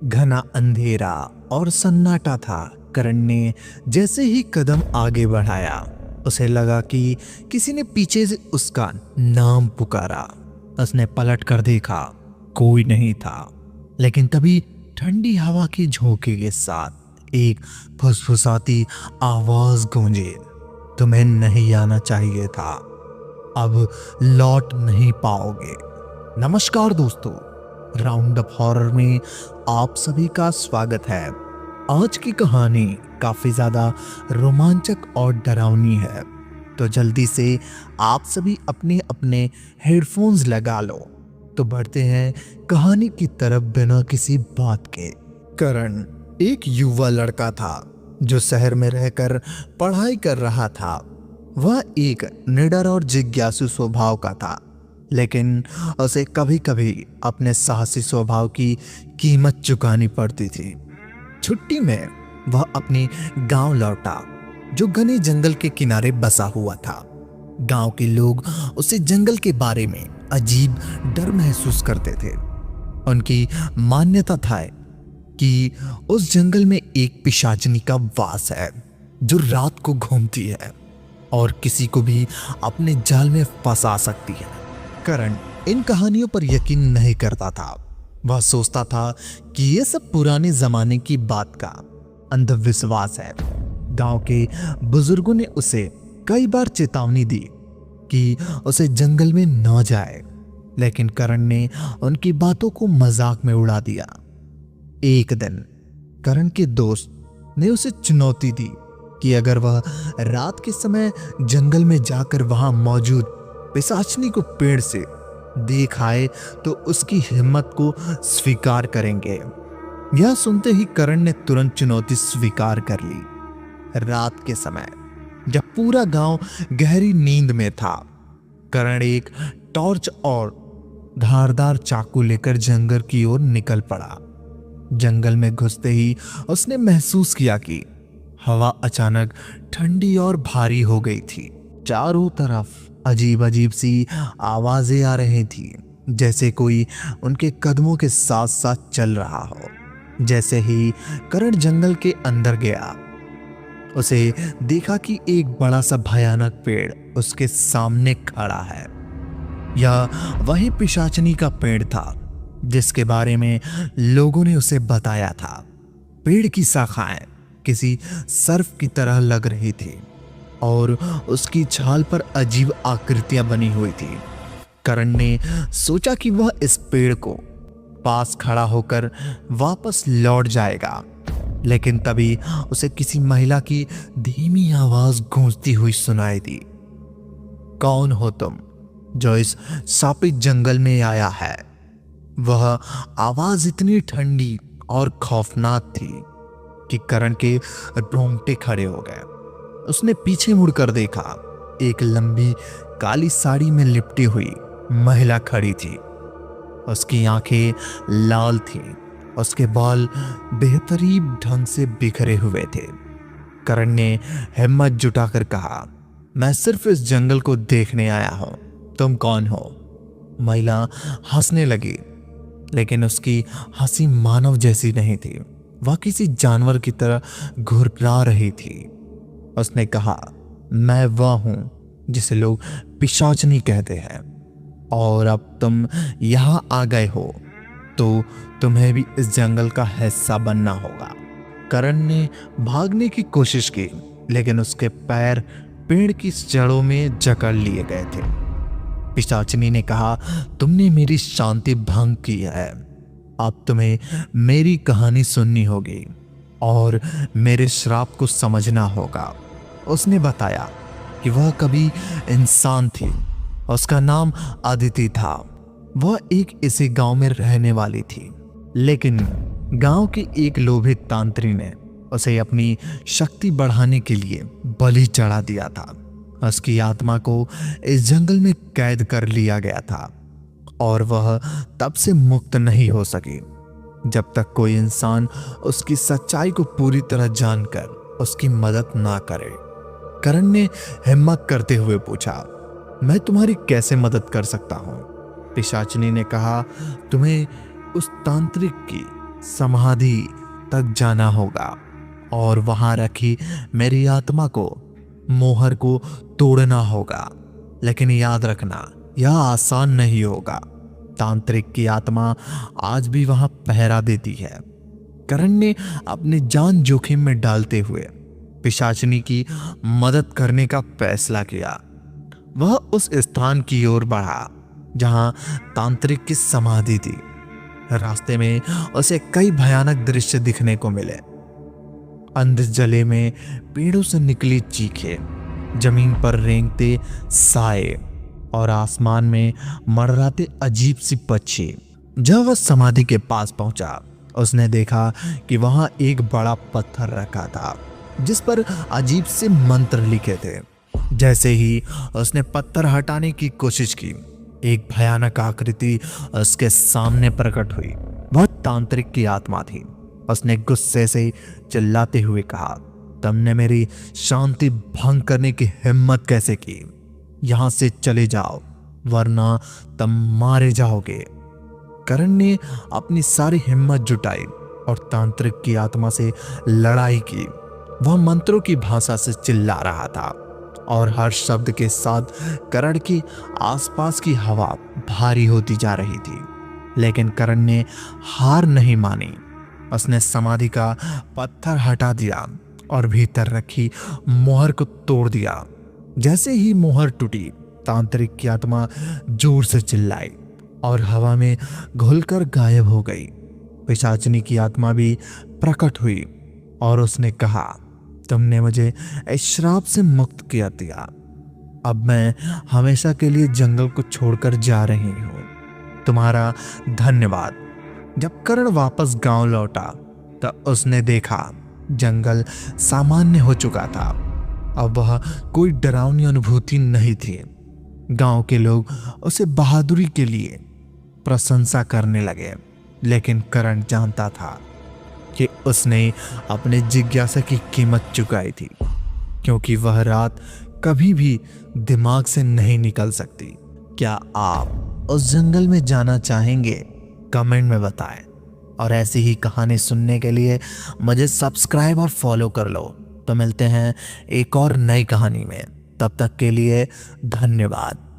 घना अंधेरा और सन्नाटा था। करण ने जैसे ही कदम आगे बढ़ाया, उसे लगा कि किसी ने पीछे से उसका नाम पुकारा। उसने पलट कर देखा, कोई नहीं था। लेकिन तभी ठंडी हवा की झोंके के साथ एक फुसफुसाती आवाज गूंजी, तुम्हें नहीं आना चाहिए था, अब लौट नहीं पाओगे। नमस्कार दोस्तों, राउंड अप हॉरर में आप सभी का स्वागत है। आज की कहानी काफी ज्यादा रोमांचक और डरावनी है, तो जल्दी से आप सभी अपने अपने हेडफोन्स लगा लो। तो बढ़ते हैं कहानी की तरफ बिना किसी बात के। करण एक युवा लड़का था जो शहर में रहकर पढ़ाई कर रहा था। वह एक निडर और जिज्ञासु स्वभाव का था, लेकिन उसे कभी कभी अपने साहसी स्वभाव की कीमत चुकानी पड़ती थी। छुट्टी में वह अपने गांव लौटा, जो घने जंगल के किनारे बसा हुआ था। गांव के लोग उसे जंगल के बारे में अजीब डर महसूस करते थे। उनकी मान्यता था कि उस जंगल में एक पिशाचनी का वास है जो रात को घूमती है और किसी को भी अपने जाल में फंसा सकती है। करण इन कहानियों पर यकीन नहीं करता था। वह सोचता था कि यह सब पुराने जमाने की बात का अंधविश्वास है। गांव के बुजुर्गों ने उसे कई बार चेतावनी दी कि उसे जंगल में न जाए, लेकिन करण ने उनकी बातों को मजाक में उड़ा दिया। एक दिन करण के दोस्त ने उसे चुनौती दी कि अगर वह रात के समय जंगल में जाकर वहां मौजूद पिशाचनी को पेड़ से देख आए तो उसकी हिम्मत को स्वीकार करेंगे। यह सुनते ही करण ने तुरंत चुनौती स्वीकार कर ली। रात के समय जब पूरा गांव गहरी नींद में था, करण एक टॉर्च और धारदार चाकू लेकर जंगल की ओर निकल पड़ा। जंगल में घुसते ही उसने महसूस किया कि हवा अचानक ठंडी और भारी हो गई थी। चारों तरफ अजीब अजीब सी आवाजें आ रही थी, जैसे कोई उनके कदमों के साथ साथ चल रहा हो। जैसे ही करण जंगल के अंदर गया, उसे देखा कि एक बड़ा सा भयानक पेड़ उसके सामने खड़ा है। यह वही पिशाचनी का पेड़ था जिसके बारे में लोगों ने उसे बताया था। पेड़ की शाखाएं किसी सर्प की तरह लग रही थी और उसकी छाल पर अजीब आकृतियां बनी हुई थी। करण ने सोचा कि वह इस पेड़ को पास खड़ा होकर वापस लौट जाएगा, लेकिन तभी उसे किसी महिला की धीमी आवाज गूंजती हुई सुनाई दी। कौन हो तुम जो इस शापित जंगल में आया है? वह आवाज इतनी ठंडी और खौफनाक थी कि करण के रोंगटे खड़े हो गए। उसने पीछे मुड़कर देखा, एक लंबी काली साड़ी में लिपटी हुई महिला खड़ी थी। उसकी आंखें लाल थीं, उसके बाल बेहतरीन ढंग से बिखरे हुए थे। करण ने हिम्मत जुटाकर कहा, मैं सिर्फ इस जंगल को देखने आया हूं, तुम कौन हो? महिला हंसने लगी, लेकिन उसकी हंसी मानव जैसी नहीं थी। वह किसी जानवर की तरह घुर्रा रही थी। उसने कहा, मैं वह हूं जिसे लोग पिशाचनी कहते हैं, और अब तुम यहां आ गए हो तो तुम्हें भी इस जंगल का हिस्सा बनना होगा। करण ने भागने की कोशिश की, लेकिन उसके पैर पेड़ की जड़ों में जकड़ लिए गए थे। पिशाचनी ने कहा, तुमने मेरी शांति भंग की है, अब तुम्हें मेरी कहानी सुननी होगी और मेरे श्राप को समझना होगा। उसने बताया कि वह कभी इंसान थी। उसका नाम अदिति था। वह एक इसी गांव में रहने वाली थी, लेकिन गांव के एक लोभित तांत्री ने उसे अपनी शक्ति बढ़ाने के लिए बलि चढ़ा दिया था। उसकी आत्मा को इस जंगल में कैद कर लिया गया था और वह तब से मुक्त नहीं हो सकी जब तक कोई इंसान उसकी सच्चाई को पूरी तरह जानकर उसकी मदद ना करे। करण ने हिम्मत करते हुए पूछा, मैं तुम्हारी कैसे मदद कर सकता हूं? पिशाचनी ने कहा, तुम्हें उस तांत्रिक की समाधि तक जाना होगा और वहां रखी मेरी आत्मा को, मोहर को तोड़ना होगा। लेकिन याद रखना, यह आसान नहीं होगा। तांत्रिक की आत्मा आज भी वहां पहरा देती है। करण ने अपनी जान जोखिम में डालते हुए पिशाचिनी की मदद करने का फैसला किया। वह उस स्थान की ओर बढ़ा जहां तांत्रिक की समाधि थी। रास्ते में उसे कई भयानक दृश्य दिखने को मिले। अंध जले में पेड़ों से निकली चीखें, जमीन पर रेंगते साए और आसमान में मंडराते अजीब सी पक्षी। जब वह समाधि के पास पहुंचा, उसने देखा कि वहां एक बड़ा पत्थर रखा था जिस पर अजीब से मंत्र लिखे थे। जैसे ही उसने पत्थर हटाने की कोशिश की, एक भयानक आकृति उसके सामने प्रकट हुई। वह तांत्रिक की आत्मा थी। उसने गुस्से से चिल्लाते हुए कहा, तुमने मेरी शांति भंग करने की हिम्मत कैसे की? यहां से चले जाओ वरना तुम मारे जाओगे। करण ने अपनी सारी हिम्मत जुटाई और तांत्रिक की आत्मा से लड़ाई की। वह मंत्रों की भाषा से चिल्ला रहा था और हर शब्द के साथ करण के आसपास की हवा भारी होती जा रही थी। लेकिन करण ने हार नहीं मानी। उसने समाधि का पत्थर हटा दिया और भीतर रखी मोहर को तोड़ दिया। जैसे ही मोहर टूटी, तांत्रिक की आत्मा जोर से चिल्लाई और हवा में घुलकर गायब हो गई। पिशाचिनी की आत्मा भी प्रकट हुई और उसने कहा, तुमने मुझे इस श्राप से मुक्त किया दिया। अब मैं हमेशा के लिए जंगल को छोड़कर जा रही हूं। तुम्हारा धन्यवाद। जब करण वापस गांव लौटा तो उसने देखा जंगल सामान्य हो चुका था। अब वह कोई डरावनी अनुभूति नहीं थी। गांव के लोग उसे बहादुरी के लिए प्रशंसा करने लगे। लेकिन करण जानता था कि उसने अपने जिज्ञासा की कीमत चुकाई थी, क्योंकि वह रात कभी भी दिमाग से नहीं निकल सकती। क्या आप उस जंगल में जाना चाहेंगे? कमेंट में बताएं। और ऐसी ही कहानी सुनने के लिए मुझे सब्सक्राइब और फॉलो कर लो। तो मिलते हैं एक और नई कहानी में। तब तक के लिए धन्यवाद।